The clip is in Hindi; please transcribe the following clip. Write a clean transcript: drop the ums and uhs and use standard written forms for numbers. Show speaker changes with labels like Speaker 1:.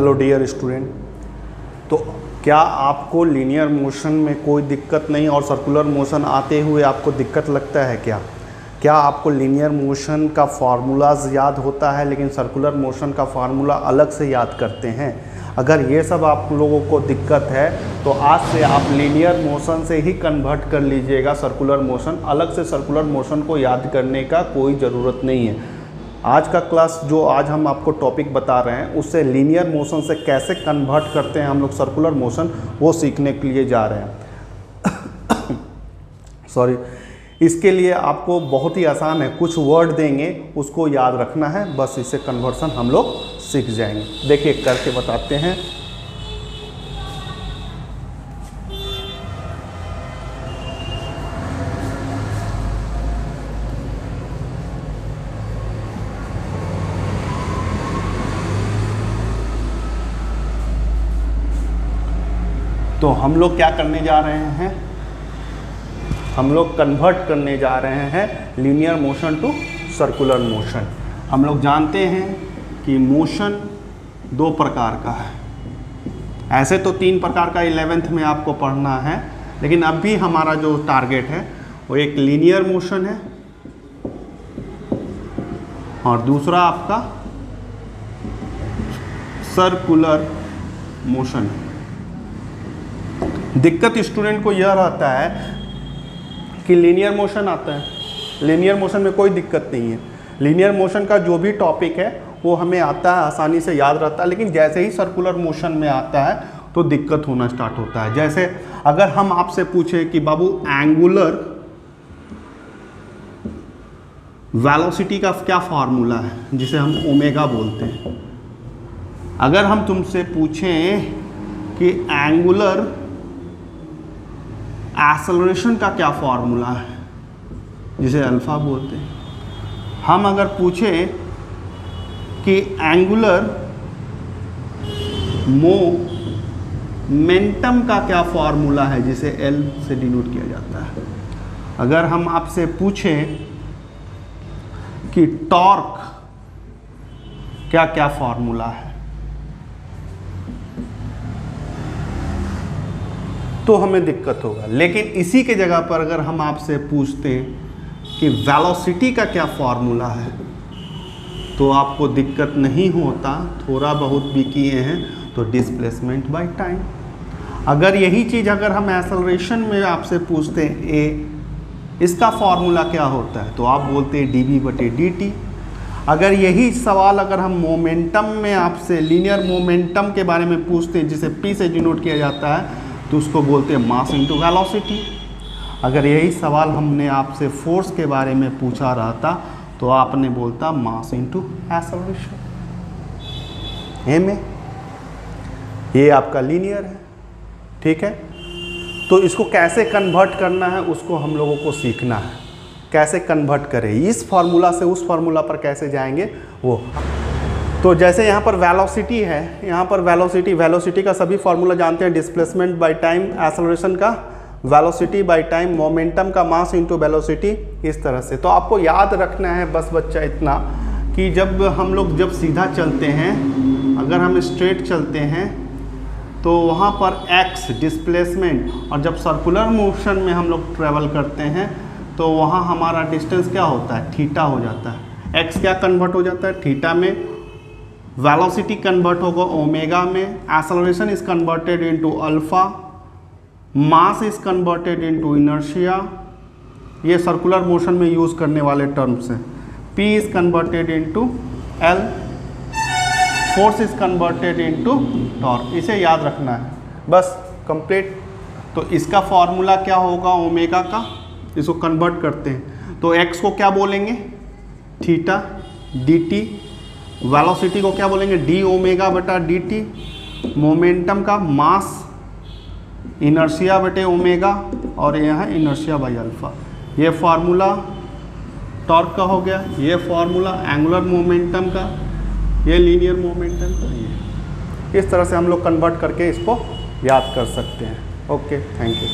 Speaker 1: Hello dear student. तो क्या आपको लीनियर मोशन में कोई दिक्कत नहीं और सर्कुलर मोशन आते हुए आपको दिक्कत लगता है क्या आपको लीनियर मोशन का फार्मूलाज याद होता है लेकिन सर्कुलर मोशन का फार्मूला अलग से याद करते हैं? अगर ये सब आप लोगों को दिक्कत है तो आज से आप लीनियर मोशन से ही कन्वर्ट कर लीजिएगा सर्कुलर मोशन। अलग से सर्कुलर मोशन को याद करने का कोई ज़रूरत नहीं है। आज का क्लास जो आज हम आपको टॉपिक बता रहे हैं उससे लीनियर मोशन से कैसे कन्वर्ट करते हैं हम लोग सर्कुलर मोशन, वो सीखने के लिए जा रहे हैं। सॉरी, इसके लिए आपको बहुत ही आसान है, कुछ वर्ड देंगे उसको याद रखना है, बस इससे कन्वर्सन हम लोग सीख जाएंगे। देखिए करके बताते हैं। तो हम लोग क्या करने जा रहे हैं, हम लोग कन्वर्ट करने जा रहे हैं linear motion to circular motion. हम लोग जानते हैं कि मोशन दो प्रकार का है। ऐसे तो तीन प्रकार का 11th में आपको पढ़ना है, लेकिन अब भी हमारा जो टारगेट है वो एक लीनियर मोशन है और दूसरा आपका सर्कुलर मोशन है। दिक्कत स्टूडेंट को यह रहता है कि लीनियर मोशन आता है, लीनियर मोशन में कोई दिक्कत नहीं है, लीनियर मोशन का जो भी टॉपिक है वो हमें आता है, आसानी से याद रहता है, लेकिन जैसे ही सर्कुलर मोशन में आता है तो दिक्कत होना स्टार्ट होता है। जैसे अगर हम आपसे पूछें कि बाबू एंगुलर वेलोसिटी का क्या फार्मूला है, जिसे हम ओमेगा बोलते हैं, अगर हम तुमसे पूछें कि एंगुलर एक्सेलरेशन का क्या फार्मूला है, जिसे अल्फा बोलते हैं, हम अगर पूछें कि एंगुलर मोमेंटम का क्या फार्मूला है, जिसे एल से डिनोट किया जाता है, अगर हम आपसे पूछें कि टॉर्क क्या क्या फार्मूला है, तो हमें दिक्कत होगा। लेकिन इसी के जगह पर अगर हम आपसे पूछते हैं कि वेलोसिटी का क्या फार्मूला है तो आपको दिक्कत नहीं होता, थोड़ा बहुत भी किए हैं तो डिस्प्लेसमेंट बाय टाइम। अगर यही चीज़ अगर हम एक्सेलरेशन में आपसे पूछते हैं ए, इसका फार्मूला क्या होता है, तो आप बोलते हैं dv/dt। अगर यही सवाल अगर हम मोमेंटम में आपसे लीनियर मोमेंटम के बारे में पूछते हैं, जिसे p से डिनोट किया जाता है, तो उसको बोलते हैं मास इंटू वेलोसिटी। अगर यही सवाल हमने आपसे फोर्स के बारे में पूछा रहता तो आपने बोलता मास इंटू एक्सेलरेशन। में ये आपका लीनियर है, ठीक है। तो इसको कैसे कन्वर्ट करना है उसको हम लोगों को सीखना है, कैसे कन्वर्ट करें, इस फार्मूला से उस फार्मूला पर कैसे जाएंगे वो। तो जैसे यहाँ पर वेलोसिटी है, यहाँ पर वेलोसिटी का सभी फार्मूला जानते हैं, डिस्प्लेसमेंट बाय टाइम, एक्सेलरेशन का वेलोसिटी बाय टाइम, मोमेंटम का मास इनटू वेलोसिटी, इस तरह से। तो आपको याद रखना है बस बच्चा इतना कि जब हम लोग जब सीधा चलते हैं, अगर हम स्ट्रेट चलते हैं तो वहाँ पर x डिस्प्लेसमेंट, और जब सर्कुलर मोशन में हम लोग ट्रेवल करते हैं तो वहाँ हमारा डिस्टेंस क्या होता है, थीटा हो जाता है। x क्या कन्वर्ट हो जाता है, थीटा में, वेलोसिटी कन्वर्ट होगा ओमेगा में, acceleration is converted into alpha, mass is converted into inertia, ये सर्कुलर मोशन में यूज़ करने वाले टर्म्स हैं। p is converted into l, force is converted into torque. इसे याद रखना है बस, कंप्लीट। तो इसका फॉर्मूला क्या होगा ओमेगा का, इसको कन्वर्ट करते हैं तो x को क्या बोलेंगे, थीटा, dt, वेलोसिटी को क्या बोलेंगे, d ओमेगा बटा dt, मोमेंटम का मास इनर्शिया बटे ओमेगा, और यहाँ इनर्शिया बाई अल्फा। ये फार्मूला टॉर्क का हो गया, ये फार्मूला एंगुलर मोमेंटम का, ये लीनियर मोमेंटम का। ये इस तरह से हम लोग कन्वर्ट करके इसको याद कर सकते हैं। Okay, thank you.